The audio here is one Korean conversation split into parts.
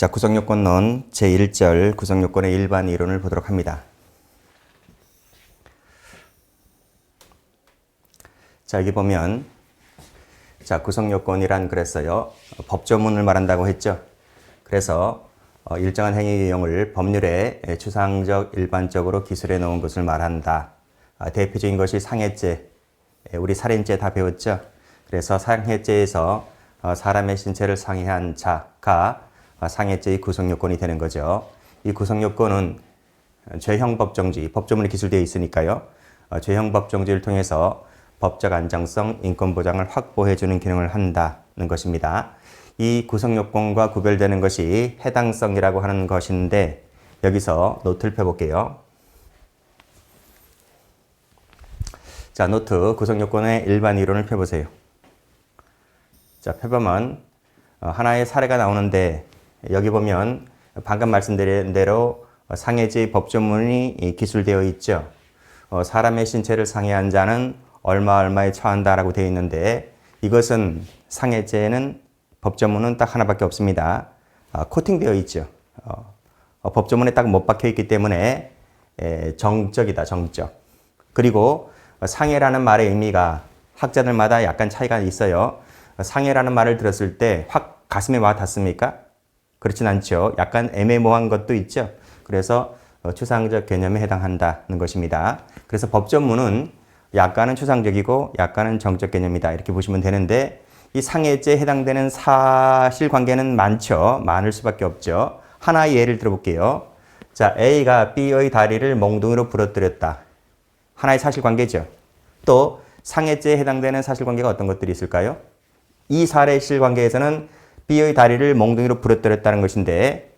자, 구성요건론 제1절 구성요건의 일반 이론을 보도록 합니다. 자, 여기 보면 자, 구성요건이란 그랬어요. 법조문을 말한다고 했죠. 그래서 일정한 행위 유형을 법률에 추상적, 일반적으로 기술해 놓은 것을 말한다. 대표적인 것이 상해죄, 우리 살인죄 다 배웠죠. 그래서 상해죄에서 사람의 신체를 상해한 자가 상해죄의 구성요건이 되는 거죠. 이 구성요건은 죄형법정지, 법조문에 기술되어 있으니까요. 죄형법정지를 통해서 법적 안정성, 인권보장을 확보해주는 기능을 한다는 것입니다. 이 구성요건과 구별되는 것이 해당성이라고 하는 것인데 여기서 노트를 펴볼게요. 자, 노트 구성요건의 일반 이론을 펴보세요. 자, 펴보면 하나의 사례가 나오는데 여기 보면 방금 말씀드린 대로 상해죄의 법조문이 기술되어 있죠. 사람의 신체를 상해한 자는 얼마에 처한다라고 되어 있는데 이것은 상해죄는 법조문은 딱 하나밖에 없습니다. 코팅되어 있죠. 법조문에 딱 못 박혀 있기 때문에 정적이다, 정적. 그리고 상해라는 말의 의미가 학자들마다 약간 차이가 있어요. 상해라는 말을 들었을 때 확 가슴에 와 닿습니까? 그렇진 않죠. 약간 애매모호한 것도 있죠. 그래서 추상적 개념에 해당한다는 것입니다. 그래서 법조문은 약간은 추상적이고 약간은 정적 개념이다. 이렇게 보시면 되는데 이 상해죄에 해당되는 사실관계는 많죠. 많을 수밖에 없죠. 하나의 예를 들어볼게요. 자, A가 B의 다리를 몽둥이로 부러뜨렸다. 하나의 사실관계죠. 또 상해죄에 해당되는 사실관계가 어떤 것들이 있을까요? 이 사례 실관계에서는 B의 다리를 몽둥이로 부러뜨렸다는 것인데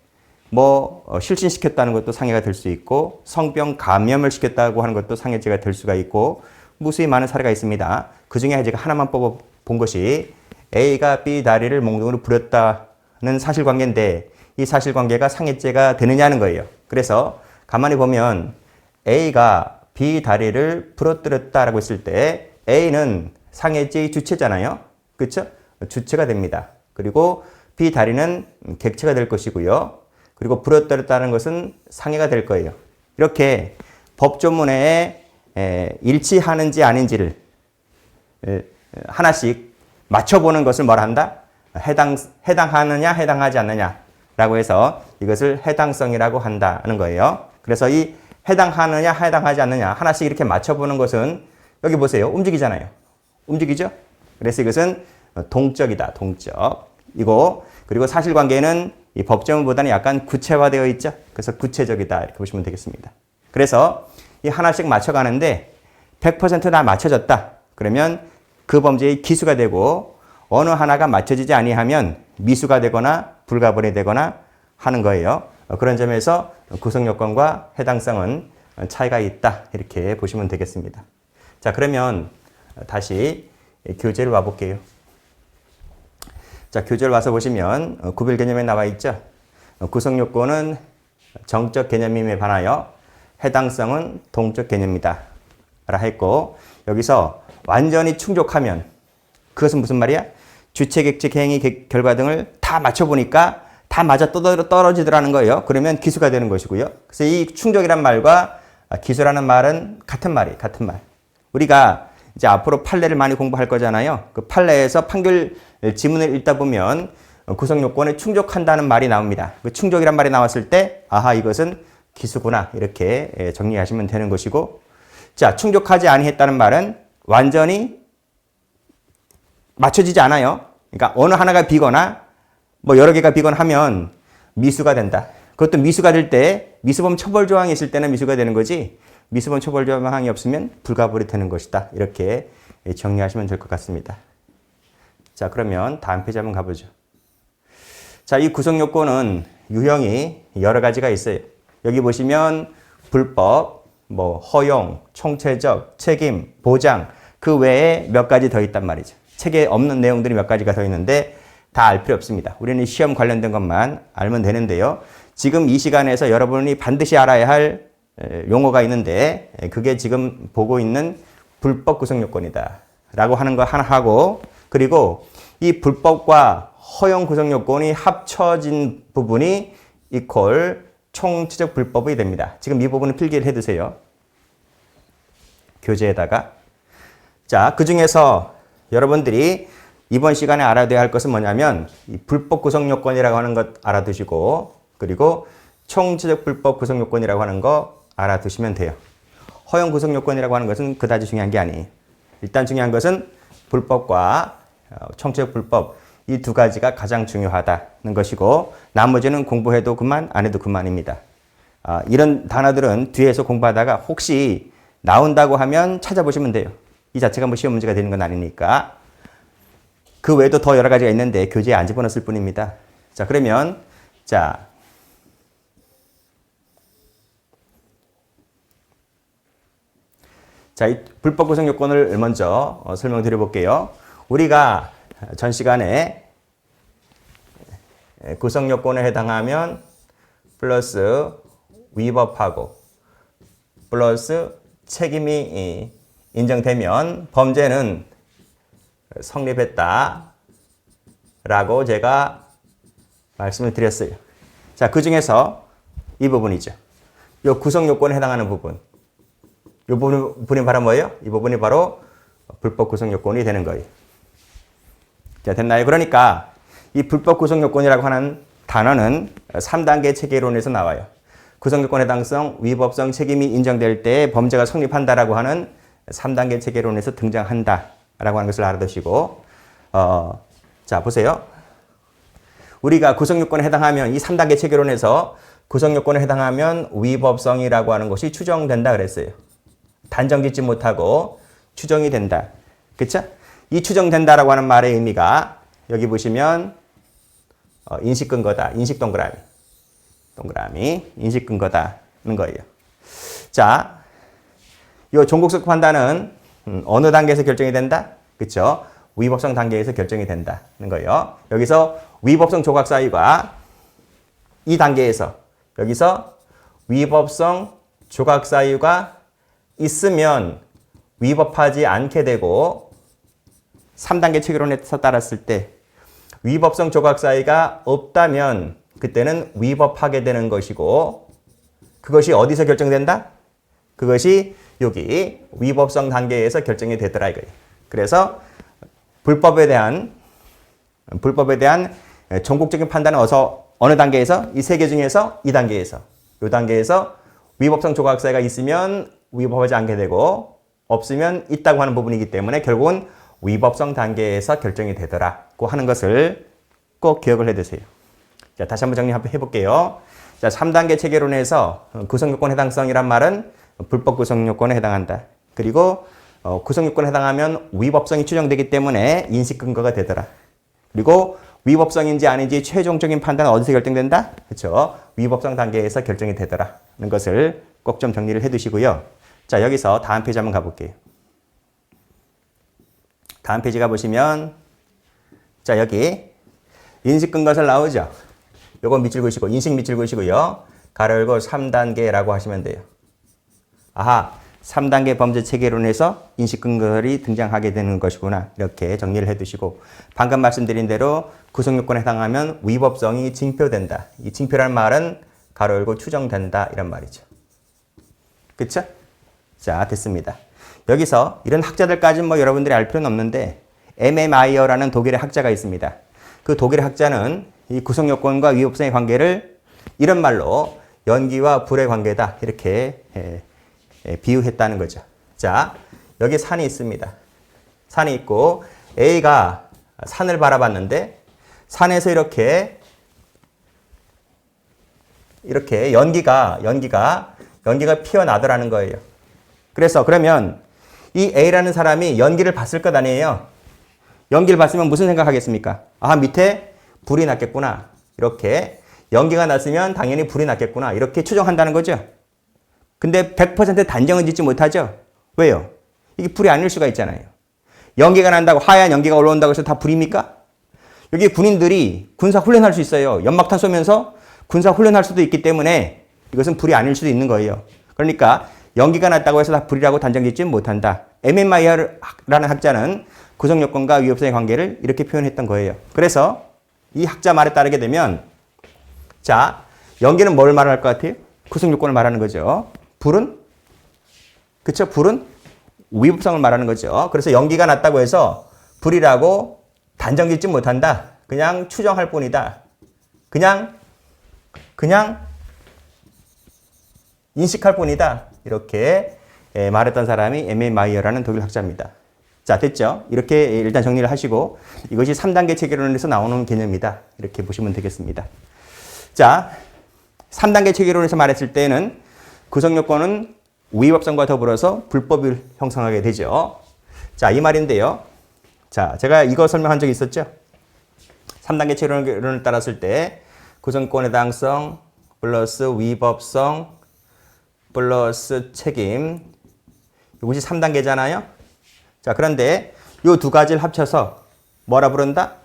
실신시켰다는 것도 상해가 될 수 있고 성병 감염을 시켰다고 하는 것도 상해죄가 될 수가 있고 무수히 많은 사례가 있습니다. 그 중에 제가 하나만 뽑아본 것이 A가 B 다리를 몽둥이로 부렸다는 사실관계인데 이 사실관계가 상해죄가 되느냐는 거예요. 그래서 가만히 보면 A가 B 다리를 부러뜨렸다라고 했을 때 A는 상해죄의 주체잖아요. 그렇죠? 주체가 됩니다. 그리고 B 다리는 객체가 될 것이고요. 그리고 부러뜨렸다는 것은 상해가 될 거예요. 이렇게 법조문에 일치하는지 아닌지를 하나씩 맞춰보는 것을 뭐라 한다? 해당하느냐 해당하지 않느냐라고 해서 이것을 해당성이라고 한다는 거예요. 그래서 이 해당하느냐 해당하지 않느냐 하나씩 이렇게 맞춰보는 것은 여기 보세요. 움직이잖아요. 움직이죠? 그래서 이것은 동적이다. 동적. 이거 그리고 사실관계는 이 법조문보다는 약간 구체화되어 있죠. 그래서 구체적이다. 이렇게 보시면 되겠습니다. 그래서 이 하나씩 맞춰가는데 100% 다 맞춰졌다. 그러면 그 범죄의 기수가 되고 어느 하나가 맞춰지지 아니하면 미수가 되거나 불가분이 되거나 하는 거예요. 그런 점에서 구성요건과 해당성은 차이가 있다. 이렇게 보시면 되겠습니다. 자, 그러면 다시 교재를 와볼게요. 자, 교재를 와서 보시면 구별 개념에 나와 있죠. 구성요건은 정적 개념임에 반하여 해당성은 동적 개념이다 라 했고 여기서 완전히 충족하면 그것은 무슨 말이야? 주체, 객체, 행위, 결과 등을 다 맞춰보니까 다 맞아 떨어지더라는 거예요. 그러면 기수가 되는 것이고요. 그래서 이 충족이란 말과 기수라는 말은 같은 말이에요. 같은 말. 우리가 이제 앞으로 판례를 많이 공부할 거잖아요. 그 판례에서 판결 지문을 읽다 보면 구성요건에 충족한다는 말이 나옵니다. 그 충족이란 말이 나왔을 때 아하 이것은 기수구나 이렇게 정리하시면 되는 것이고 자 충족하지 아니했다는 말은 완전히 맞춰지지 않아요. 그러니까 어느 하나가 비거나 여러 개가 비거나 하면 미수가 된다. 그것도 미수가 될 때 미수범 처벌 조항이 있을 때는 미수가 되는 거지 미수범 처벌 조항이 없으면 불가불이 되는 것이다. 이렇게 정리하시면 될 것 같습니다. 자, 그러면 다음 페이지 한번 가보죠. 자, 이 구성요건은 유형이 여러 가지가 있어요. 여기 보시면 불법, 허용, 총체적, 책임, 보장 그 외에 몇 가지 더 있단 말이죠. 책에 없는 내용들이 몇 가지가 더 있는데 다 알 필요 없습니다. 우리는 시험 관련된 것만 알면 되는데요. 지금 이 시간에서 여러분이 반드시 알아야 할 용어가 있는데 그게 지금 보고 있는 불법 구성요건이다 라고 하는 거 하나 하고 그리고 이 불법과 허용 구성 요건이 합쳐진 부분이 이퀄 총치적 불법이 됩니다. 지금 이 부분은 필기를 해두세요. 교재에다가. 자, 그 중에서 여러분들이 이번 시간에 알아둬야 할 것은 뭐냐면 이 불법 구성 요건이라고 하는 것 알아두시고, 그리고 총치적 불법 구성 요건이라고 하는 거 알아두시면 돼요. 허용 구성 요건이라고 하는 것은 그다지 중요한 게 아니에요. 일단 중요한 것은 불법과 총치적 불법, 이 두 가지가 가장 중요하다는 것이고, 나머지는 공부해도 그만, 안 해도 그만입니다. 이런 단어들은 뒤에서 공부하다가 혹시 나온다고 하면 찾아보시면 돼요. 이 자체가 뭐 시험 문제가 되는 건 아니니까. 그 외에도 더 여러 가지가 있는데 교재에 안 집어넣었을 뿐입니다. 자, 그러면 자, 이 불법 구성 요건을 먼저 설명드려 볼게요. 우리가 전 시간에 구성 요건에 해당하면 플러스 위법하고 플러스 책임이 인정되면 범죄는 성립했다 라고 제가 말씀을 드렸어요. 자, 그 중에서 이 부분이죠. 이 구성 요건에 해당하는 부분. 이 부분이 바로 뭐예요? 이 부분이 바로 불법 구성 요건이 되는 거예요. 자, 됐나요? 그러니까 이 불법 구성 요건이라고 하는 단어는 3단계 체계론에서 나와요. 구성 요건 해당성, 위법성, 책임이 인정될 때 범죄가 성립한다라고 하는 3단계 체계론에서 등장한다라고 하는 것을 알아두시고, 자, 보세요. 우리가 구성 요건에 해당하면 이 3단계 체계론에서 구성 요건에 해당하면 위법성이라고 하는 것이 추정된다 그랬어요. 단정짓지 못하고 추정이 된다. 그쵸? 이 추정된다라고 하는 말의 의미가 여기 보시면 인식 근거다. 인식 동그라미. 인식 근거다는 거예요. 자, 이 종국적 판단은 어느 단계에서 결정이 된다? 그쵸? 위법성 단계에서 결정이 된다는 거예요. 여기서 위법성 조각 사유가 이 단계에서 여기서 위법성 조각 사유가 있으면 위법하지 않게 되고, 3단계 체계론에서 따랐을 때 위법성 조각 사유가 없다면 그때는 위법하게 되는 것이고, 그것이 어디서 결정된다? 그것이 여기 위법성 단계에서 결정이 되더라 이거예요. 그래서 불법에 대한 전국적인 판단은 어느 단계에서? 이 세 개 중에서 이 단계에서 위법성 조각 사유가 있으면 위법하지 않게 되고, 없으면 있다고 하는 부분이기 때문에 결국은 위법성 단계에서 결정이 되더라고 하는 것을 꼭 기억을 해두세요. 자, 다시 한번 정리 한번 해볼게요. 자, 3단계 체계론에서 구성요건 해당성이란 말은 불법 구성요건에 해당한다. 그리고 구성요건에 해당하면 위법성이 추정되기 때문에 인식 근거가 되더라. 그리고 위법성인지 아닌지 최종적인 판단은 어디서 결정된다? 그렇죠? 위법성 단계에서 결정이 되더라는 것을 꼭 좀 정리를 해두시고요. 자, 여기서 다음 페이지 한번 가볼게요. 다음 페이지 가보시면, 자, 여기 인식 근거설 나오죠? 요거 밑줄 그으시고, 인식 밑줄 그으시고요. 가로 열고 3단계라고 하시면 돼요. 아하, 3단계 범죄 체계론에서 인식 근거설이 등장하게 되는 것이구나. 이렇게 정리를 해두시고, 방금 말씀드린 대로 구성요건에 해당하면 위법성이 징표된다. 이 징표란 말은 가로 열고 추정된다. 이런 말이죠. 그쵸? 자, 됐습니다. 여기서 이런 학자들까지는 뭐 여러분들이 알 필요는 없는데, MMI어라는 독일의 학자가 있습니다. 그 독일의 학자는 이 구성요건과 위법성의 관계를 이런 말로 연기와 불의 관계다. 이렇게 비유했다는 거죠. 자, 여기 산이 있습니다. 산이 있고 A가 산을 바라봤는데 산에서 이렇게 연기가 피어나더라는 거예요. 그래서 그러면 이 A라는 사람이 연기를 봤을 것 아니에요. 연기를 봤으면 무슨 생각하겠습니까? 아, 밑에 불이 났겠구나. 이렇게 연기가 났으면 당연히 불이 났겠구나. 이렇게 추정한다는 거죠. 근데 100% 단정은 짓지 못하죠. 왜요? 이게 불이 아닐 수가 있잖아요. 연기가 난다고, 하얀 연기가 올라온다고 해서 다 불입니까? 여기 군인들이 군사 훈련할 수 있어요. 연막탄 쏘면서 군사 훈련할 수도 있기 때문에 이것은 불이 아닐 수도 있는 거예요. 그러니까 연기가 났다고 해서 다 불이라고 단정짓지 못한다. MMI라는 학자는 구성요건과 위법성의 관계를 이렇게 표현했던 거예요. 그래서 이 학자 말에 따르게 되면 자, 연기는 뭘 말할 것 같아요? 구성 요건을 말하는 거죠. 불은 그쵸? 불은 위법성을 말하는 거죠. 그래서 연기가 났다고 해서 불이라고 단정 짓지 못한다. 그냥 추정할 뿐이다. 그냥 인식할 뿐이다. 이렇게 말했던 사람이 M.A. 마이어라는 독일 학자입니다. 자, 됐죠? 이렇게 일단 정리를 하시고 이것이 3단계 체계론에서 나오는 개념이다. 이렇게 보시면 되겠습니다. 자, 3단계 체계론에서 말했을 때는 구성 요건은 위법성과 더불어서 불법을 형성하게 되죠. 자, 이 말인데요. 자, 제가 이거 설명한 적이 있었죠? 3단계 체계론을 따랐을 때 구성권의 해당성 플러스 위법성 플러스 책임 이것이 3단계잖아요. 자, 그런데 이 두 가지를 합쳐서 뭐라 부른다?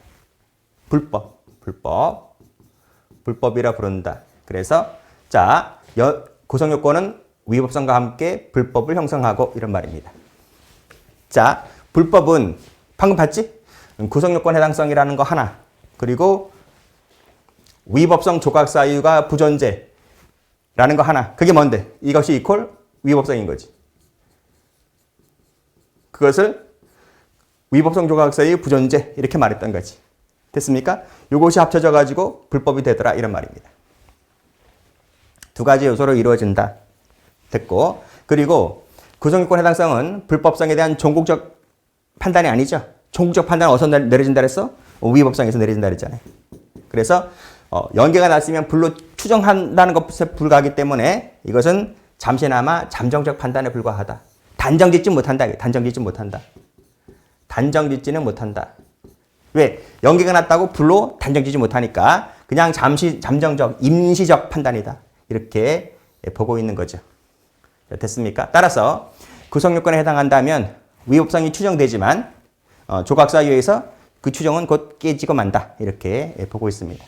불법이라 부른다. 그래서 자, 구성 요건은 위법성과 함께 불법을 형성하고 이런 말입니다. 자, 불법은 방금 봤지? 구성 요건 해당성이라는 거 하나. 그리고 위법성 조각 사유가 부존재라는 거 하나. 그게 뭔데? 이것이 이퀄 위법성인 거지. 그것을 위법성 조각 사유 부존재 이렇게 말했던 거지. 됐습니까? 이것이 합쳐져 가지고 불법이 되더라 이런 말입니다. 두 가지 요소로 이루어진다. 됐고, 그리고 구성요건 해당성은 불법성에 대한 종국적 판단이 아니죠. 종국적 판단은 어디서 내려진다 그랬어? 위법성에서 내려진다 그랬잖아요. 그래서 연계가 났으면 불로 추정한다는 것에 불과하기 때문에 이것은 잠시나마 잠정적 판단에 불과하다. 단정짓지 못한다. 단정짓지는 못한다. 왜? 연계가 났다고 불로 단정짓지 못하니까 그냥 잠정적, 임시적 판단이다. 이렇게 보고 있는 거죠. 됐습니까? 따라서 구성요건에 해당한다면 위법성이 추정되지만 조각사유에서 그 추정은 곧 깨지고 만다. 이렇게 보고 있습니다.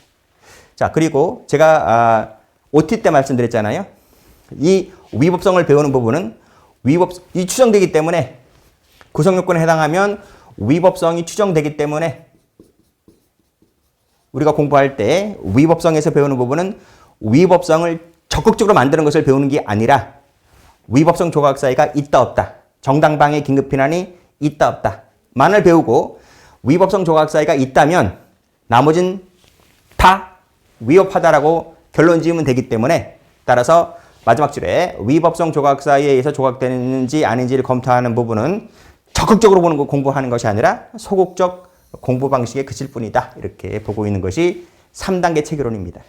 자, 그리고 제가 OT 때 말씀드렸잖아요. 이 위법성을 배우는 부분은 이 추정되기 때문에 구성요건에 해당하면 위법성이 추정되기 때문에 우리가 공부할 때 위법성에서 배우는 부분은 위법성을 적극적으로 만드는 것을 배우는 게 아니라 위법성 조각 사유가 있다 없다. 정당방해 긴급피난이 있다 없다. 만을 배우고 위법성 조각 사유가 있다면 나머진 다 위법하다라고 결론 지으면 되기 때문에 따라서 마지막 줄에 위법성 조각 사유에 의해서 조각되는지 아닌지를 검토하는 부분은 적극적으로 보는 거 공부하는 것이 아니라 소극적 공부 방식에 그칠 뿐이다. 이렇게 보고 있는 것이 3단계 체계론입니다.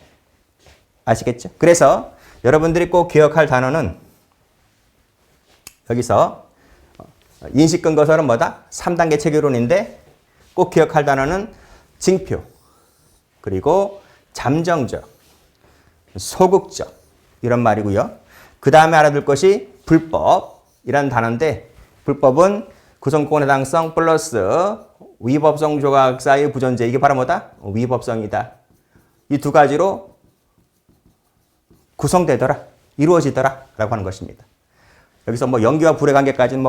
아시겠죠? 그래서 여러분들이 꼭 기억할 단어는 여기서 인식 근거설은 뭐다? 3단계 체계론인데 꼭 기억할 단어는 징표, 그리고 잠정적, 소극적 이런 말이고요. 그 다음에 알아둘 것이 불법이라는 단어인데 불법은 구성권 해당성 플러스 위법성 조각 사유 부존재 이게 바로 뭐다? 위법성이다. 이 두 가지로 구성되더라, 이루어지더라 라고 하는 것입니다. 여기서 뭐 연기와 불의 관계까지는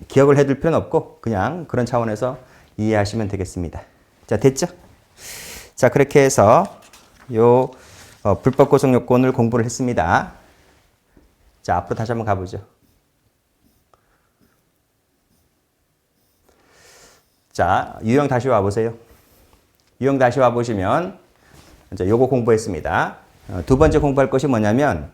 기억을 해둘 필요는 없고 그냥 그런 차원에서 이해하시면 되겠습니다. 자, 됐죠? 자, 그렇게 해서 요 불법 구성 요건을 공부를 했습니다. 자, 앞으로 다시 한번 가보죠. 자, 유형 다시 와보세요. 유형 다시 와보시면 이제 요거 공부했습니다. 두 번째 공부할 것이 뭐냐면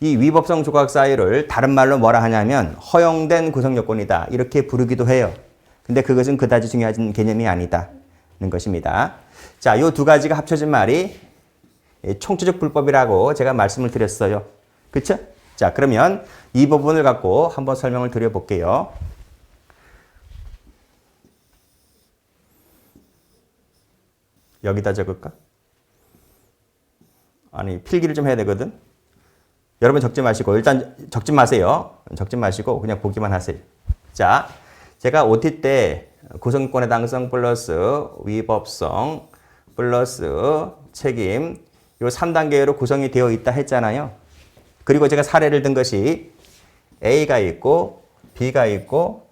이 위법성 조각 사유를 다른 말로 뭐라 하냐면 허용된 구성 요건이다. 이렇게 부르기도 해요. 근데 그것은 그다지 중요한 개념이 아니다는 것입니다. 자, 요 두 가지가 합쳐진 말이 총체적 불법이라고 제가 말씀을 드렸어요. 그쵸? 자, 그러면 이 부분을 갖고 한번 설명을 드려볼게요. 여기다 적을까? 아니, 필기를 좀 해야 되거든. 여러분 적지 마시고 일단 적지 마세요. 적지 마시고 그냥 보기만 하세요. 자, 제가 OT 때 구성권의 당성 플러스 위법성 플러스 책임 요 3단계로 구성이 되어 있다 했잖아요. 그리고 제가 사례를 든 것이 A가 있고 B가 있고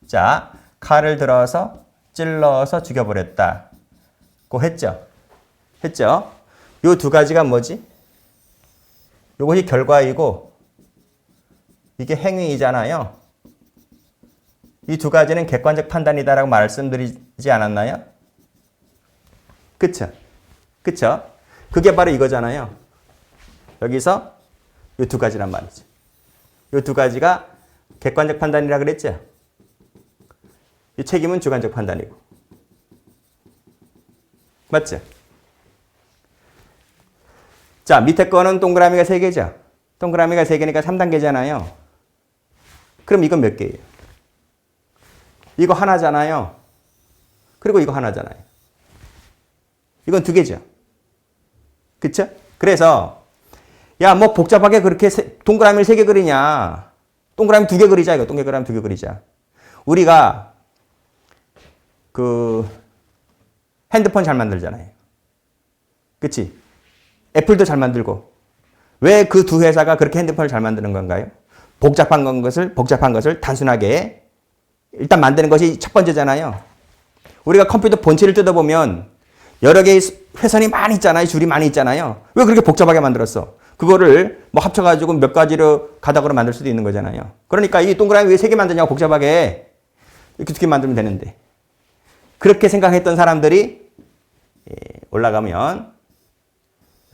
자, 칼을 들어서 찔러서 죽여버렸다. 고 했죠? 했죠? 요 두 가지가 뭐지? 요것이 결과이고 이게 행위이잖아요. 이 두 가지는 객관적 판단이다라고 말씀드리지 않았나요? 그쵸? 그쵸? 그게 바로 이거잖아요. 여기서 이 두 가지란 말이죠. 이 두 가지가 객관적 판단이라 그랬죠? 이 책임은 주관적 판단이고. 맞죠? 자, 밑에 거는 동그라미가 3개죠? 동그라미가 3개니까 3단계잖아요. 그럼 이건 몇 개예요? 이거 하나잖아요. 그리고 이거 하나잖아요. 이건 2개죠? 그쵸? 그래서 야, 뭐 복잡하게 그렇게 동그라미를 3개 그리냐. 동그라미 2개 그리자. 이거 동그라미 2개 그리자. 우리가 그 핸드폰 잘 만들잖아요. 그치? 애플도 잘 만들고. 왜 그 두 회사가 그렇게 핸드폰을 잘 만드는 건가요? 복잡한 것을 단순하게 일단 만드는 것이 첫 번째잖아요. 우리가 컴퓨터 본체를 뜯어보면 여러 개의 회선이 많이 있잖아요. 줄이 많이 있잖아요. 왜 그렇게 복잡하게 만들었어? 그거를 뭐 합쳐가지고 몇 가지로 가닥으로 만들 수도 있는 거잖아요. 그러니까 이 동그라미 왜 3개 만드냐고 복잡하게 이렇게 2개 만들면 되는데. 그렇게 생각했던 사람들이 올라가면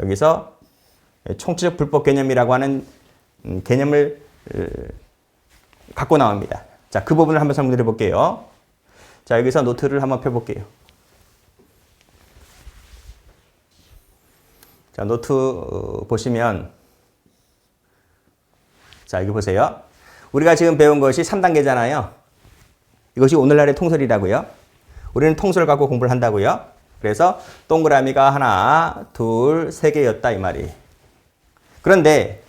여기서 총체적 불법 개념이라고 하는 개념을 갖고 나옵니다. 자, 그 부분을 한번 설명드려 볼게요. 자, 여기서 노트를 한번 펴볼게요. 자, 노트 보시면 자, 여기 보세요. 우리가 지금 배운 것이 3단계잖아요. 이것이 오늘날의 통설이라고요. 우리는 통설을 갖고 공부를 한다고요. 그래서 동그라미가 하나, 둘, 3개였다 이 말이. 그런데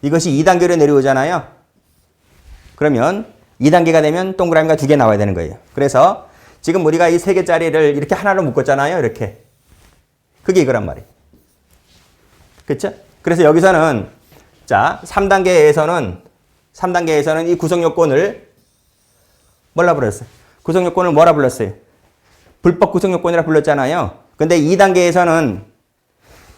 이것이 2단계로 내려오잖아요. 그러면 2단계가 되면 동그라미가 2개 나와야 되는 거예요. 그래서 지금 우리가 이 3개짜리를 이렇게 하나로 묶었잖아요. 이렇게. 그게 이거란 말이에요. 그렇죠? 그래서 여기서는 자, 3단계에서는 이 구성 요건을 뭐라 불렀어요? 구성 요건을 뭐라 불렀어요? 불법 구성 요건이라 불렀잖아요. 근데 2단계에서는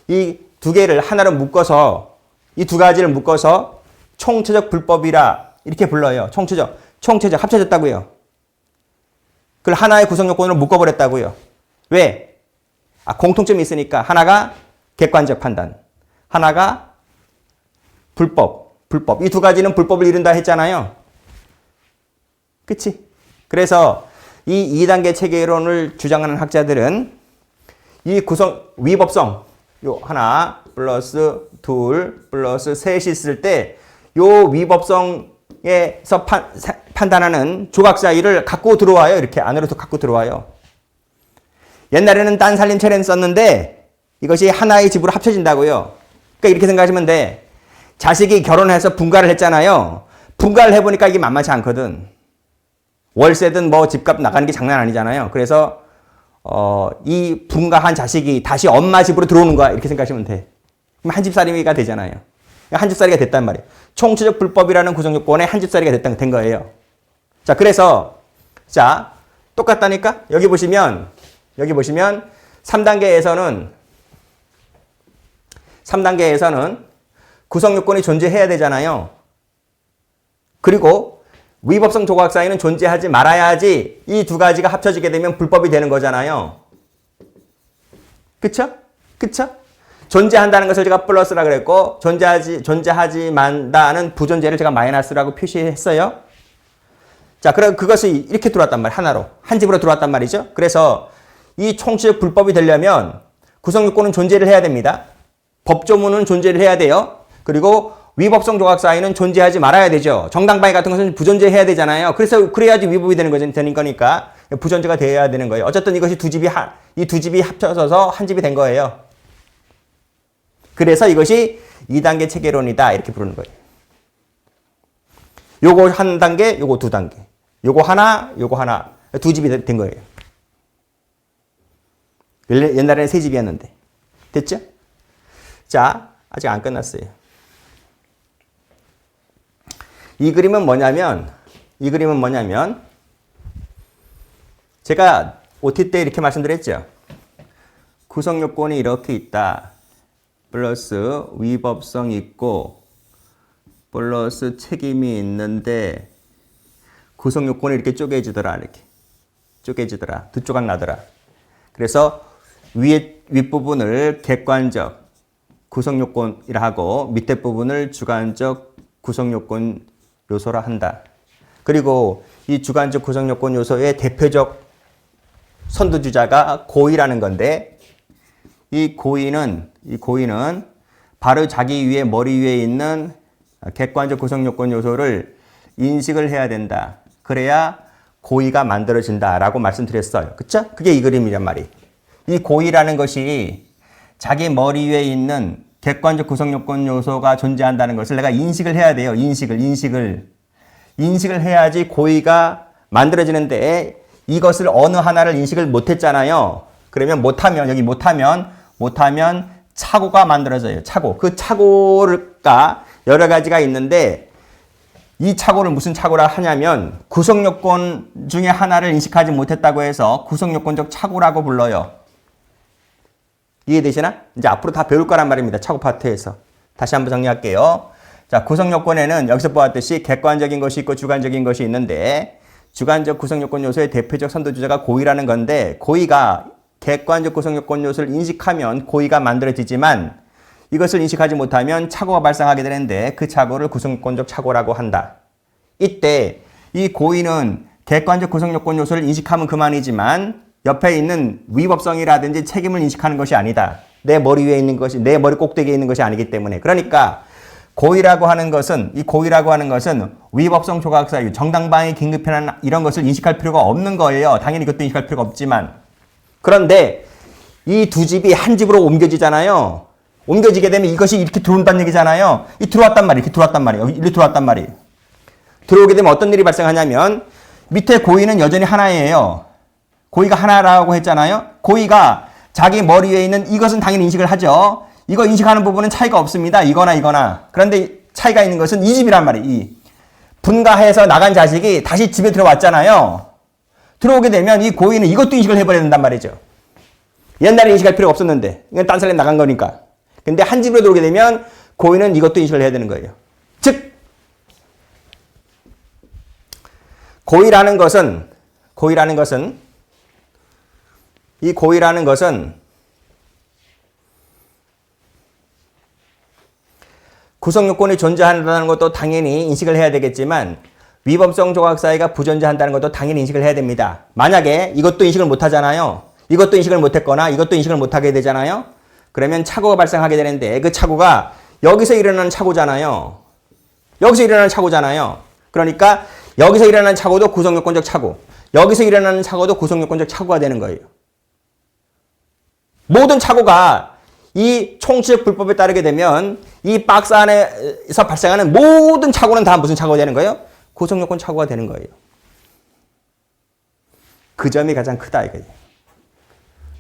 이 2개를 하나로 묶어서 이 2가지를 묶어서 총체적 불법이라 이렇게 불러요. 총체적 합쳐졌다고요. 그걸 하나의 구성 요건으로 묶어버렸다고요. 왜? 공통점이 있으니까. 하나가 객관적 판단, 하나가 불법. 이 2가지는 불법을 이룬다 했잖아요. 그치? 그래서 이 2단계 체계론을 주장하는 학자들은 이 위법성, 요 하나 플러스 둘 플러스 셋이 있을 때 요 위법성에서 판단하는 조각 사이를 갖고 들어와요. 이렇게 안으로도 갖고 들어와요. 옛날에는 딴 살림 체례는 썼는데 이것이 하나의 집으로 합쳐진다고요. 그러니까 이렇게 생각하시면 돼. 자식이 결혼해서 분가를 했잖아요. 분가를 해보니까 이게 만만치 않거든. 월세든 뭐 집값 나가는 게 장난 아니잖아요. 그래서 이 분가한 자식이 다시 엄마 집으로 들어오는 거야. 이렇게 생각하시면 돼. 그럼 한 집살이가 되잖아요. 한 집살이가 됐단 말이에요. 총체적 불법이라는 구성 요건에 한 집살이가 된 거예요. 자, 그래서 자, 똑같다니까? 여기 보시면 3단계에서는 구성 요건이 존재해야 되잖아요. 그리고 위법성 조각 사이는 존재하지 말아야지 이 2가지가 합쳐지게 되면 불법이 되는 거잖아요. 그쵸? 존재한다는 것을 제가 플러스라 그랬고 존재하지 만다는 부존재를 제가 마이너스라고 표시했어요. 자, 그럼 그것이 이렇게 들어왔단 말이에요. 하나로. 한 집으로 들어왔단 말이죠. 그래서 이 총체적 불법이 되려면 구성 요건은 존재를 해야 됩니다. 법조문은 존재를 해야 돼요. 그리고 위법성 조각 사이는 존재하지 말아야 되죠. 정당방위 같은 것은 부존재해야 되잖아요. 그래야지 위법이 되는 거니까 부존재가 되어야 되는 거예요. 어쨌든 이것이 이 두 집이 합쳐져서 한 집이 된 거예요. 그래서 이것이 2단계 체계론이다 이렇게 부르는 거예요. 요거 한 단계, 요거 2단계. 요거 하나, 두 집이 된 거예요. 옛날에는 3집이었는데. 됐죠? 자, 아직 안 끝났어요. 이 그림은 뭐냐면 제가 OT 때 이렇게 말씀드렸죠. 구성 요건이 이렇게 있다. 플러스 위법성 있고 플러스 책임이 있는데 구성 요건이 이렇게 쪼개지더라. 이렇게 쪼개지더라. 두 조각 나더라. 그래서 윗부분을 객관적 구성 요건이라 하고 밑에 부분을 주관적 구성 요건 요소라 한다. 그리고 이 주관적 구성 요건 요소의 대표적 선두주자가 고의라는 건데 이 고의는 바로 자기 위에 머리 위에 있는 객관적 구성 요건 요소를 인식을 해야 된다. 그래야 고의가 만들어진다라고 말씀드렸어요. 그쵸? 그게 이 그림이란 말이. 이 고의라는 것이 자기 머리 위에 있는 객관적 구성 요건 요소가 존재한다는 것을 내가 인식을 해야 돼요. 인식을 해야지 고의가 만들어지는데 이것을 어느 하나를 인식을 못했잖아요. 그러면 못하면 착오가 만들어져요. 착오. 그 착오가 여러 가지가 있는데 이 착오를 무슨 착오라 하냐면 구성 요건 중에 하나를 인식하지 못했다고 해서 구성 요건적 착오라고 불러요. 이해되시나? 이제 앞으로 다 배울 거란 말입니다. 착오 파트에서. 다시 한번 정리할게요. 자, 구성 요건에는 여기서 보았듯이 객관적인 것이 있고 주관적인 것이 있는데 주관적 구성 요건 요소의 대표적 선두주자가 고의라는 건데 고의가 객관적 구성 요건 요소를 인식하면 고의가 만들어지지만 이것을 인식하지 못하면 착오가 발생하게 되는데 그 착오를 구성 요건적 착오라고 한다. 이때 이 고의는 객관적 구성 요건 요소를 인식하면 그만이지만 옆에 있는 위법성이라든지 책임을 인식하는 것이 아니다. 내 머리 위에 있는 것이, 내 머리 꼭대기에 있는 것이 아니기 때문에. 그러니까 고의라고 하는 것은 위법성 조각사유, 정당방위 긴급현안 이런 것을 인식할 필요가 없는 거예요. 당연히 그것도 인식할 필요가 없지만. 그런데 이 두 집이 한 집으로 옮겨지잖아요. 옮겨지게 되면 이것이 이렇게 들어온다는 얘기잖아요. 이렇게 들어왔단 말이에요. 이렇게 들어왔단 말이에요. 들어오게 되면 어떤 일이 발생하냐면 밑에 고의는 여전히 하나예요. 고의가 하나라고 했잖아요. 고의가 자기 머리 위에 있는 이것은 당연히 인식을 하죠. 이거 인식하는 부분은 차이가 없습니다. 이거나. 그런데 차이가 있는 것은 이 집이란 말이에요. 분가해서 나간 자식이 다시 집에 들어왔잖아요. 들어오게 되면 이 고의는 이것도 인식을 해버려야 된단 말이죠. 옛날에 인식할 필요가 없었는데 이건 딴 사람이 나간 거니까. 근데 한 집으로 들어오게 되면 고의는 이것도 인식을 해야 되는 거예요. 즉 고의라는 것은 구성 요건이 존재한다는 것도 당연히 인식을 해야 되겠지만 위법성 조각사유가 부존재한다는 것도 당연히 인식을 해야 됩니다. 만약에 이것도 인식을 못하잖아요. 이것도 인식을 못했거나 이것도 인식을 못하게 되잖아요. 그러면 착오가 발생하게 되는데 그 착오가 여기서 일어나는 착오잖아요. 그러니까 여기서 일어나는 착오도 구성 요건적 착오, 여기서 일어나는 착오도 구성 요건적 착오가 되는 거예요. 모든 착오가 이 총치적 불법에 따르게 되면 이 박스 안에서 발생하는 모든 착오는 다 무슨 착오가 되는 거예요? 구성 요건 착오가 되는 거예요. 그 점이 가장 크다 이거예요.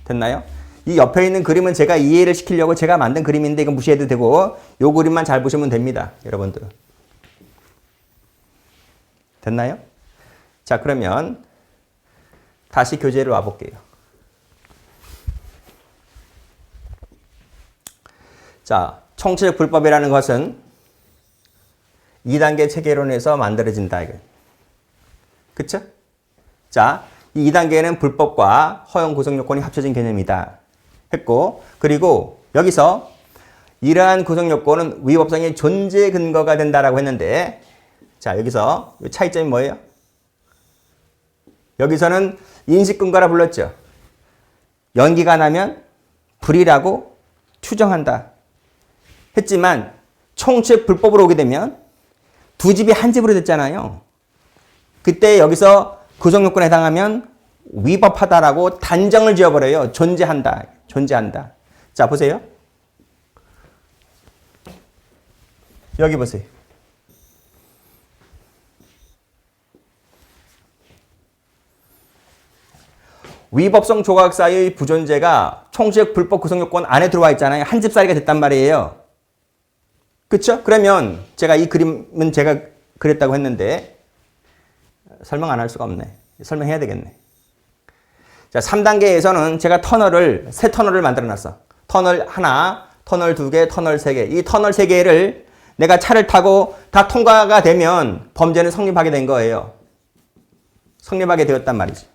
됐나요? 이 옆에 있는 그림은 제가 이해를 시키려고 제가 만든 그림인데 이건 무시해도 되고 이 그림만 잘 보시면 됩니다. 여러분들. 됐나요? 자, 그러면 다시 교재로 와볼게요. 자, 총체적 불법이라는 것은 2단계 체계론에서 만들어진다. 그쵸? 자, 이 2단계는 불법과 허용 구성 요건이 합쳐진 개념이다. 했고, 그리고 여기서 이러한 구성 요건은 위법성의 존재 근거가 된다라고 했는데, 자, 여기서 차이점이 뭐예요? 여기서는 인식 근거라 불렀죠. 연기가 나면 불이라고 추정한다. 했지만 총체 불법으로 오게 되면 두 집이 한 집으로 됐잖아요. 그때 여기서 구성 요건에 해당하면 위법하다라고 단정을 지어버려요. 존재한다. 자, 보세요. 여기 보세요. 위법성 조각사유의 부존재가 총체적 불법 구성 요건 안에 들어와 있잖아요. 한 집살이가 됐단 말이에요. 그쵸? 그러면 제가 이 그림은 제가 그렸다고 했는데 설명 안 할 수가 없네. 설명해야 되겠네. 자, 3단계에서는 제가 세 터널을 만들어 놨어. 터널 하나, 터널 두 개, 터널 세 개. 이 터널 세 개를 내가 차를 타고 다 통과가 되면 범죄는 성립하게 된 거예요. 성립하게 되었단 말이지.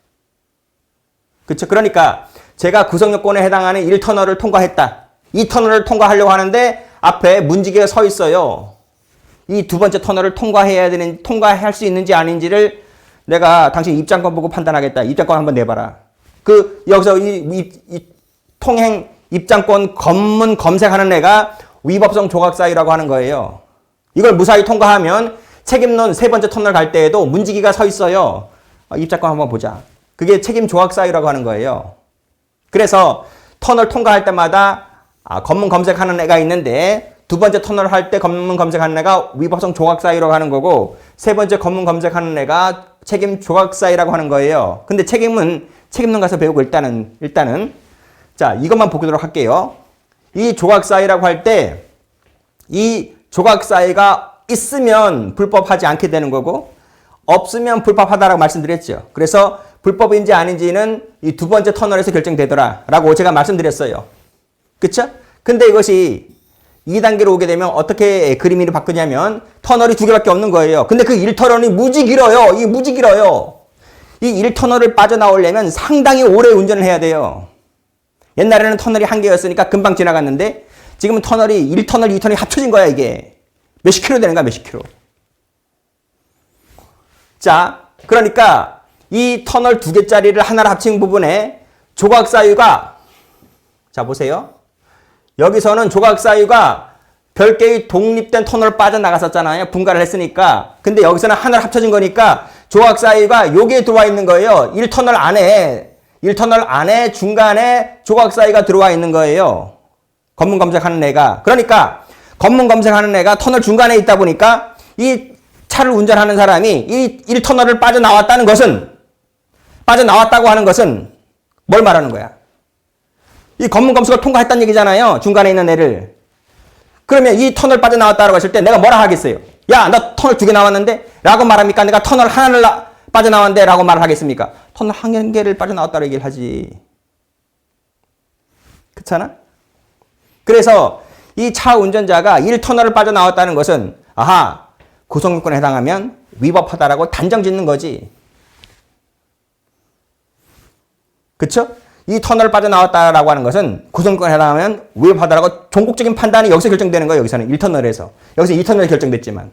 그렇죠? 그러니까 제가 구성요건에 해당하는 1터널을 통과했다. 2터널을 통과하려고 하는데 앞에 문지기가 서 있어요. 이 두 번째 터널을 통과할 수 있는지 아닌지를 내가 당신 입장권 보고 판단하겠다. 입장권 한번 내봐라. 여기서 이 통행 입장권 검문 검색하는 애가 위법성 조각사유라고 하는 거예요. 이걸 무사히 통과하면 책임론 세 번째 터널 갈 때에도 문지기가 서 있어요. 입장권 한번 보자. 그게 책임 조각사유라고 하는 거예요. 그래서 터널 통과할 때마다 검문 검색하는 애가 있는데 두 번째 터널 할 때 검문 검색하는 애가 위법성 조각사유라고 하는 거고 세 번째 검문 검색하는 애가 책임 조각사유라고 하는 거예요. 근데 책임론 가서 배우고 일단은 자, 이것만 보도록 할게요. 이 조각사유라고 할 때 이 조각사유가 있으면 불법하지 않게 되는 거고 없으면 불법하다라고 말씀드렸죠. 그래서 불법인지 아닌지는 이 두 번째 터널에서 결정되더라 라고 제가 말씀드렸어요. 그쵸? 근데 이것이 2단계로 오게 되면 어떻게 그림이 바뀌냐면 터널이 두 개밖에 없는 거예요. 근데 그 1터널이 무지 길어요. 이 1터널을 빠져나오려면 상당히 오래 운전을 해야 돼요. 옛날에는 터널이 한 개였으니까 금방 지나갔는데 지금은 1터널, 2터널이 합쳐진 거야 이게. 몇십 킬로 되는 거야, 몇십 킬로. 자, 그러니까 이 터널 두 개짜리를 하나로 합친 부분에 조각사유가 자, 보세요. 여기서는 조각사유가 별개의 독립된 터널 빠져나갔었잖아요. 분가를 했으니까. 근데 여기서는 하나로 합쳐진 거니까 조각사유가 여기에 들어와 있는 거예요. 1터널 안에 중간에 조각사유가 들어와 있는 거예요. 검문 검색하는 애가. 그러니까 검문 검색하는 애가 터널 중간에 있다 보니까 이 차를 운전하는 사람이 이 1터널을 빠져나왔다고 하는 것은 뭘 말하는 거야? 이 검문 검색을 통과했다는 얘기잖아요. 중간에 있는 애를. 그러면 이 터널 빠져나왔다고 했을 때 내가 뭐라 하겠어요? 야, 나 터널 두 개 나왔는데? 라고 말합니까? 내가 터널 하나를 빠져나왔는데? 라고 말을 하겠습니까? 터널 한 개를 빠져나왔다고 얘기를 하지. 그렇잖아? 그래서 이 차 운전자가 1터널을 빠져나왔다는 것은 구성요건에 해당하면 위법하다라고 단정 짓는 거지. 그쵸? 이 터널을 빠져나왔다라고 하는 것은 구성요건에 해당하면 위법하다라고 종국적인 판단이 여기서 결정되는 거예요. 여기서는 1터널에서. 여기서 2터널에 결정됐지만.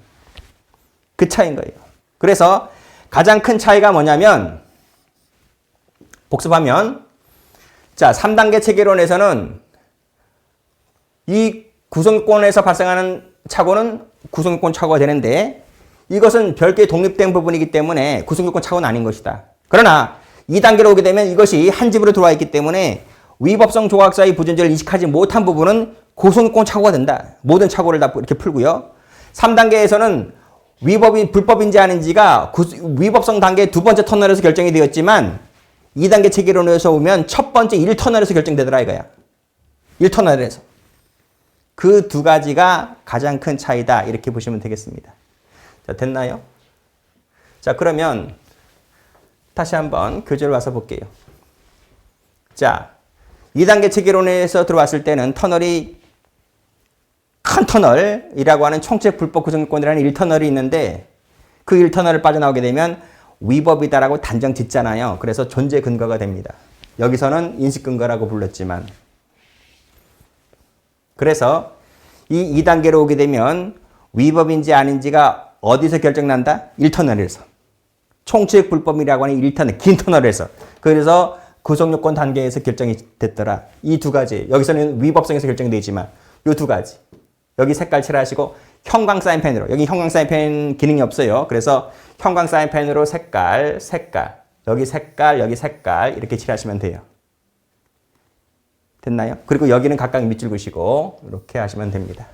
그 차이인 거예요. 그래서 가장 큰 차이가 뭐냐면 복습하면 자, 3단계 체계론에서는 이 구성요건에서 발생하는 착오는 구성요건 착오가 되는데 이것은 별개의 독립된 부분이기 때문에 구성요건 착오는 아닌 것이다. 그러나 2단계로 오게 되면 이것이 한 집으로 들어와 있기 때문에 위법성 조각사의 부존재를 인식하지 못한 부분은 구성요건 착오가 된다. 모든 착오를 다 이렇게 풀고요. 3단계에서는 불법인지 아닌지가 위법성 단계 두 번째 터널에서 결정이 되었지만 2단계 체계론에서 오면 첫 번째 1터널에서 결정되더라 이거야. 1터널에서. 그 두 가지가 가장 큰 차이다. 이렇게 보시면 되겠습니다. 자, 됐나요? 자, 그러면 다시 한번 교재로 와서 볼게요. 자, 2단계 체계론에서 들어왔을 때는 터널이 큰 터널이라고 하는 총책 불법 구성요건이라는 1터널이 있는데 그 1터널을 빠져나오게 되면 위법이다라고 단정 짓잖아요. 그래서 존재 근거가 됩니다. 여기서는 인식 근거라고 불렀지만 그래서 이 2단계로 오게 되면 위법인지 아닌지가 어디서 결정난다? 1터널에서. 총책 불법이라고 하는 1터널, 긴 터널에서. 그래서 구성요건 단계에서 결정이 됐더라. 이 두 가지. 여기서는 위법성에서 결정이 되지만 이 두 가지. 여기 색깔 칠하시고 형광 사인펜으로. 여기 형광 사인펜 기능이 없어요. 그래서 형광 사인펜으로 색깔. 여기 색깔 이렇게 칠하시면 돼요. 됐나요? 그리고 여기는 각각 밑줄 그시고 이렇게 하시면 됩니다.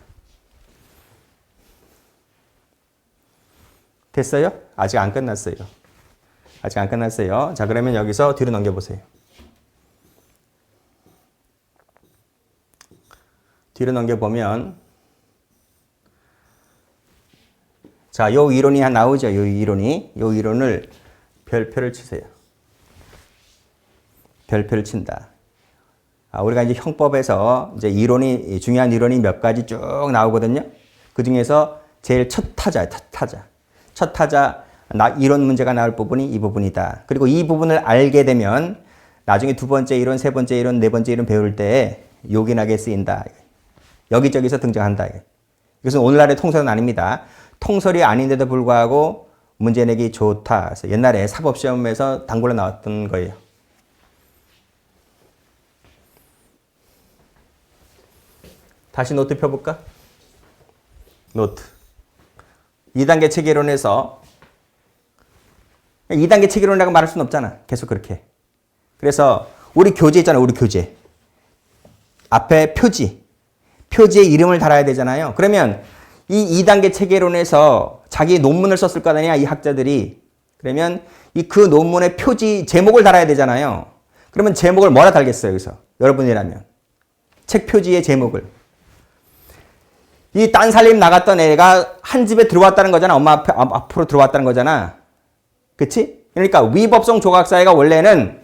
됐어요? 아직 안 끝났어요. 자, 그러면 여기서 뒤로 넘겨보세요. 뒤로 넘겨보면 자, 요 이론이 나오죠. 요 이론을 별표를 치세요. 별표를 친다. 우리가 이제 형법에서 이제 중요한 이론이 몇 가지 쭉 나오거든요. 그 중에서 제일 첫 타자, 이론 문제가 나올 부분이 이 부분이다. 그리고 이 부분을 알게 되면 나중에 두 번째 이론, 세 번째 이론, 네 번째 이론 배울 때 요긴하게 쓰인다. 여기저기서 등장한다. 이것은 오늘날의 통설은 아닙니다. 통설이 아닌데도 불구하고 문제 내기 좋다. 그래서 옛날에 사법시험에서 단골로 나왔던 거예요. 다시 노트 펴볼까? 노트. 2단계 체계론에서 2단계 체계론이라고 말할 수는 없잖아. 계속 그렇게. 그래서 우리 교재 있잖아. 우리 교재. 앞에 표지에 이름을 달아야 되잖아요. 그러면 이 2단계 체계론에서 자기 논문을 썼을 거 아니냐, 이 학자들이. 그러면 그 논문의 표지 제목을 달아야 되잖아요. 그러면 제목을 뭐라 달겠어요, 여기서? 여러분이라면. 책 표지의 제목을. 이 딴 살림 나갔던 애가 한 집에 들어왔다는 거잖아. 엄마 앞으로 들어왔다는 거잖아. 그치? 그러니까 위법성 조각사회가 원래는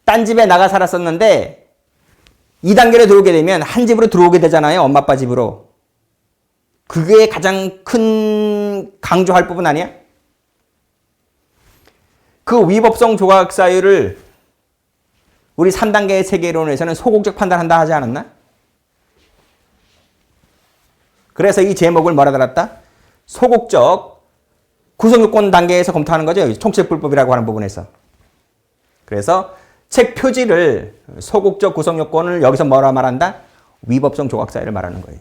딴 집에 나가 살았었는데 2단계로 들어오게 되면 한 집으로 들어오게 되잖아요. 엄마 아빠 집으로. 그게 가장 큰 강조할 부분 아니야? 그 위법성 조각사유를 우리 3단계의 체계론에서는 소극적 판단한다 하지 않았나? 그래서 이 제목을 뭐라 달았다? 소극적 구성요건 단계에서 검토하는 거죠. 총칙불법이라고 하는 부분에서. 그래서 책 표지를 소극적 구성요건을 여기서 뭐라 말한다? 위법성 조각사유를 말하는 거예요.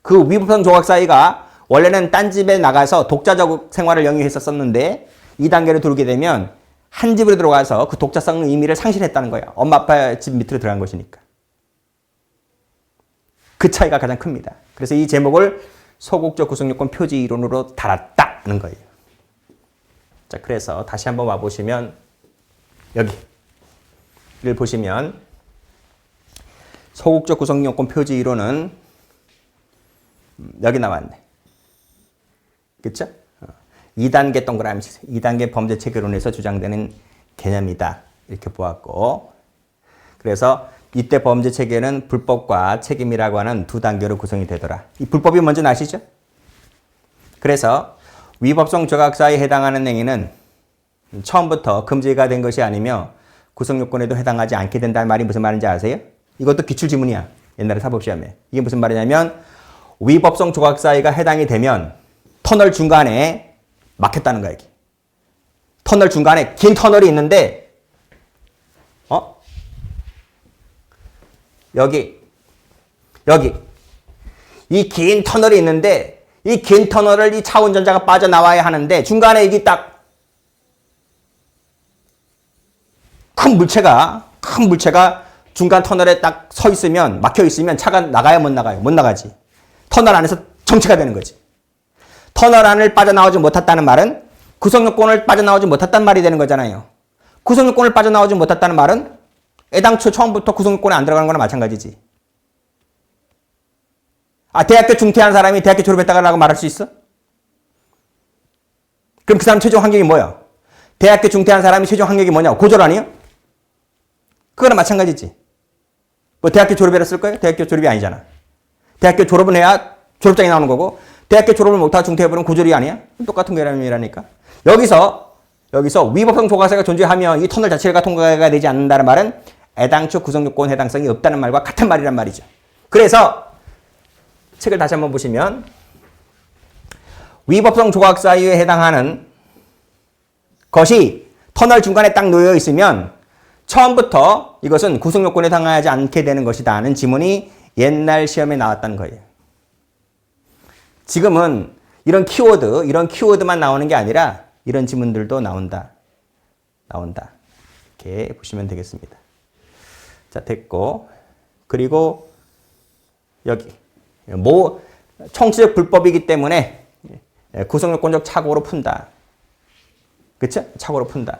그 위법성 조각사유가 원래는 딴 집에 나가서 독자적 생활을 영위했었는데 2단계로 들어오게 되면 한 집으로 들어가서 그 독자성 의미를 상실했다는 거야. 엄마 아빠 집 밑으로 들어간 것이니까. 그 차이가 가장 큽니다. 그래서 이 제목을 소극적 구성요건 표지 이론으로 달았다는 거예요. 자, 그래서 다시 한번 와보시면 여기를 보시면 소극적 구성요건 표지 이론은 여기 나왔네. 그쵸? 2단계 동그라미 치세요. 2단계 범죄 체계론에서 주장되는 개념이다. 이렇게 보았고, 그래서 이때 범죄 체계는 불법과 책임이라고 하는 두 단계로 구성이 되더라. 이 불법이 뭔지 아시죠? 그래서 위법성 조각사에 해당하는 행위는 처음부터 금지가 된 것이 아니며 구성요건에도 해당하지 않게 된다는 말이 무슨 말인지 아세요? 이것도 기출지문이야. 옛날에 사법시험에. 이게 무슨 말이냐면 위법성 조각사위가 해당이 되면 터널 중간에 막혔다는 거야. 이게. 터널 중간에 긴 터널이 있는데 여기 이 긴 터널이 있는데 이 긴 터널을 이 차 운전자가 빠져나와야 하는데 중간에 이게 딱 큰 물체가 중간 터널에 딱 서 있으면 막혀 있으면 차가 나가야 못 나가요? 못 나가지. 터널 안에서 정체가 되는 거지. 터널 안을 빠져나오지 못했다는 말은 구성요건을 빠져나오지 못했다는 말이 되는 거잖아요. 구성요건을 빠져나오지 못했다는 말은 애당초 처음부터 구성요건에 안 들어가는 거나 마찬가지지. 대학교 중퇴한 사람이 대학교 졸업했다고 말할 수 있어? 그럼 그 사람 최종 환경이 뭐야? 대학교 중퇴한 사람이 최종 환경이 뭐냐? 고졸 아니야? 그거랑 마찬가지지. 뭐 대학교 졸업이랬을 거예요? 대학교 졸업이 아니잖아. 대학교 졸업은 해야 졸업장이 나오는 거고 대학교 졸업을 못하고 중퇴해버리면 고졸이 아니야? 똑같은 개념이라니까. 여기서 위법성 조각사가 존재하면 이 터널 자체가 통과가 되지 않는다는 말은 애당초 구성요건 해당성이 없다는 말과 같은 말이란 말이죠. 그래서 책을 다시 한번 보시면 위법성 조각사유에 해당하는 것이 터널 중간에 딱 놓여 있으면 처음부터 이것은 구성요건에 해당하지 않게 되는 것이다 하는 지문이 옛날 시험에 나왔다는 거예요. 지금은 이런 키워드만 나오는 게 아니라 이런 지문들도 나온다. 이렇게 보시면 되겠습니다. 자, 됐고. 그리고 여기 총치적 불법이기 때문에 구성요건적 착오로 푼다. 그쵸? 착오로 푼다.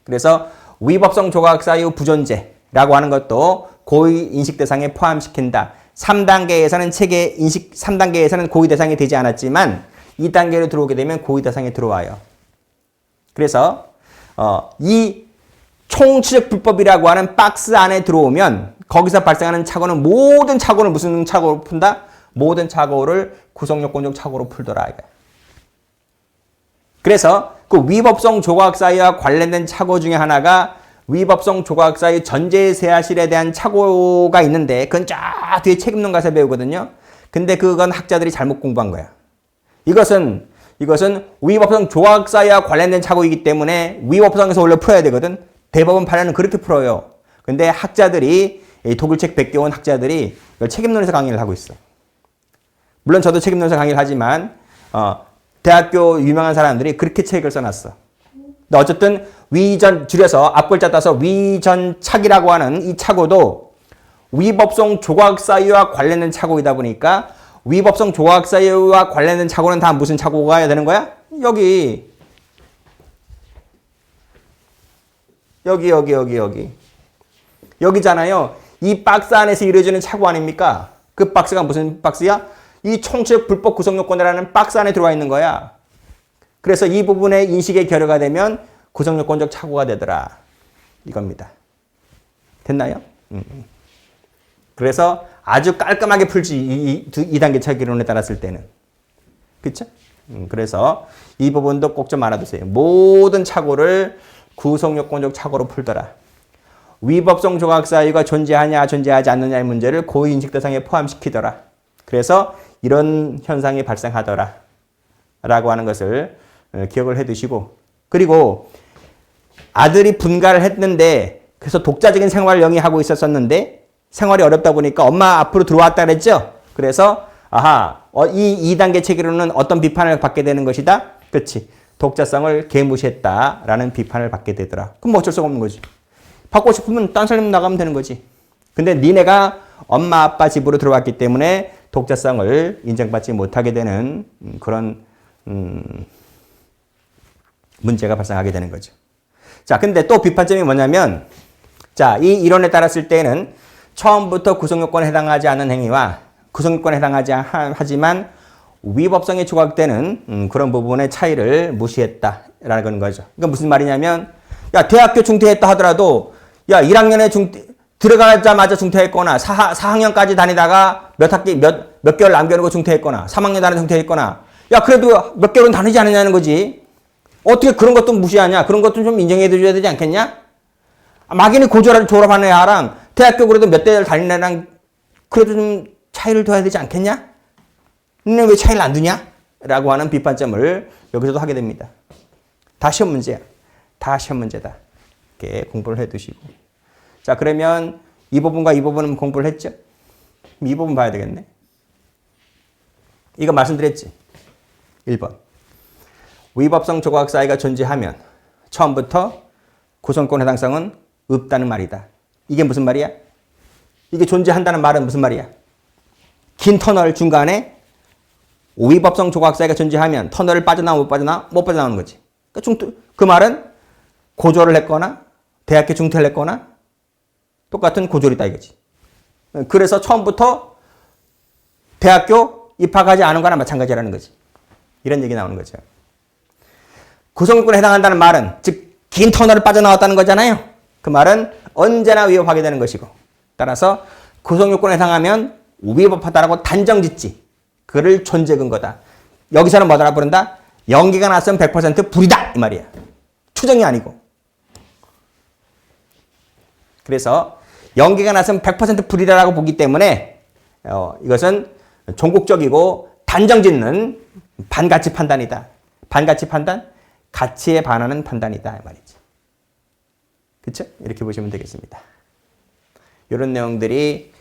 그래서 위법성 조각사유 부존재라고 하는 것도 고의 인식 대상에 포함시킨다. 3단계에서는 고의 대상이 되지 않았지만 2단계로 들어오게 되면 고의 대상에 들어와요. 그래서 이 총치적 불법이라고 하는 박스 안에 들어오면 거기서 발생하는 착오는 모든 착오를 무슨 착오로 푼다? 모든 착오를 구성요건적 착오로 풀더라. 그래서 그 위법성 조각 사유와 관련된 착오 중에 하나가 위법성 조각 사유 전제세아실에 대한 착오가 있는데 그건 쫙 뒤에 책임론 가서 배우거든요. 근데 그건 학자들이 잘못 공부한 거야. 이것은 위법성 조각 사유와 관련된 착오이기 때문에 위법성에서 원래 풀어야 되거든. 대법원 판례는 그렇게 풀어요. 근데 학자들이 독일책 100개 온 학자들이 이걸 책임론에서 강의를 하고 있어. 물론 저도 책임론에서 강의를 하지만 대학교 유명한 사람들이 그렇게 책을 써놨어. 근데 어쨌든 위전 줄여서 앞글자 따서 위전착이라고 하는 이 착오도 위법성 조각 사유와 관련된 착오이다 보니까 위법성 조각 사유와 관련된 착오는 다 무슨 착오가 되는 거야? 여기잖아요. 이 박스 안에서 이루어지는 착오 아닙니까? 그 박스가 무슨 박스야? 이 총책 불법 구성요건이라는 박스 안에 들어와 있는 거야. 그래서 이 부분의 인식의 결여가 되면 구성요건적 착오가 되더라. 이겁니다. 됐나요? 그래서 아주 깔끔하게 풀지. 이 단계 차기론에 따랐을 때는. 그쵸? 그래서 이 부분도 꼭 좀 알아두세요. 모든 착오를 구성요건적 착오로 풀더라. 위법성 조각 사유가 존재하냐 존재하지 않느냐의 문제를 고의인식 대상에 포함시키더라. 그래서 이런 현상이 발생하더라 라고 하는 것을 기억을 해 두시고, 그리고 아들이 분가를 했는데 그래서 독자적인 생활을 영위하고 있었는데 생활이 어렵다 보니까 엄마 앞으로 들어왔다 그랬죠. 그래서 이 2단계 체계로는 어떤 비판을 받게 되는 것이다. 그렇지. 독자성을 개무시했다라는 비판을 받게 되더라. 그럼 뭐 어쩔 수가 없는 거지. 받고 싶으면 딴 사람 나가면 되는 거지. 근데 니네가 엄마 아빠 집으로 들어왔기 때문에 독자성을 인정받지 못하게 되는 그런 문제가 발생하게 되는 거죠. 자, 근데 또 비판점이 뭐냐면, 자, 이 이론에 따랐을 때는 처음부터 구성요건에 해당하지 않은 행위와 구성요건에 해당하지 하지만 위법성에 조각되는 그런 부분의 차이를 무시했다라는 거죠. 그러니까 무슨 말이냐면, 야, 대학교 중퇴했다 하더라도, 야, 1학년에 들어가자마자 중퇴했거나, 4학년까지 다니다가 몇 개월 남겨놓고 중퇴했거나, 3학년 다니다 중퇴했거나, 야, 그래도 몇 개월은 다니지 않느냐는 거지. 어떻게 그런 것도 무시하냐? 그런 것도 좀 인정해줘야 되지 않겠냐? 막연히 고졸을 졸업하는 애랑 대학교 그래도 몇 대를 다니는 애랑 그래도 좀 차이를 둬야 되지 않겠냐? 근데 왜 차이를 안 두냐? 라고 하는 비판점을 여기서도 하게 됩니다. 다 시험 문제야. 다 시험 문제다. 이렇게 공부를 해 두시고. 자, 그러면 이 부분과 이 부분은 공부를 했죠? 이 부분 봐야 되겠네. 이거 말씀드렸지? 1번. 위법성 조각 사유가 존재하면 처음부터 구성권 해당성은 없다는 말이다. 이게 무슨 말이야? 이게 존재한다는 말은 무슨 말이야? 긴 터널 중간에 위법성 조각 사유가 존재하면 터널을 빠져나와 못 빠져나와? 못 빠져나오는 거지. 그 말은 고졸을 했거나 대학교 중퇴를 했거나 똑같은 고졸이다 이거지. 그래서 처음부터 대학교 입학하지 않은 거나 마찬가지라는 거지. 이런 얘기 나오는 거죠. 구성요건에 해당한다는 말은 즉 긴 터널을 빠져나왔다는 거잖아요. 그 말은 언제나 위법하게 되는 것이고, 따라서 구성요건에 해당하면 위법하다라고 단정짓지. 그를 존재 근거다. 여기서는 뭐라 부른다? 연기가 났으면 100% 불이다 이 말이야. 추정이 아니고. 그래서 연기가 났으면 100% 불이다라고 보기 때문에 이것은 종국적이고 단정짓는 반가치 판단이다. 반가치 판단? 가치에 반하는 판단이다 이 말이지. 그렇죠? 이렇게 보시면 되겠습니다. 이런 내용들이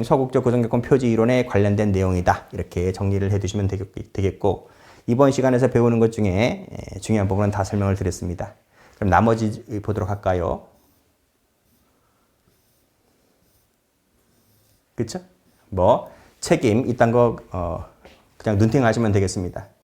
서국적 구성요건 표지 이론에 관련된 내용이다. 이렇게 정리를 해두시면 되겠고, 이번 시간에서 배우는 것 중에 중요한 부분은 다 설명을 드렸습니다. 그럼 나머지 보도록 할까요? 그쵸? 책임, 이딴 거, 그냥 눈팅하시면 되겠습니다.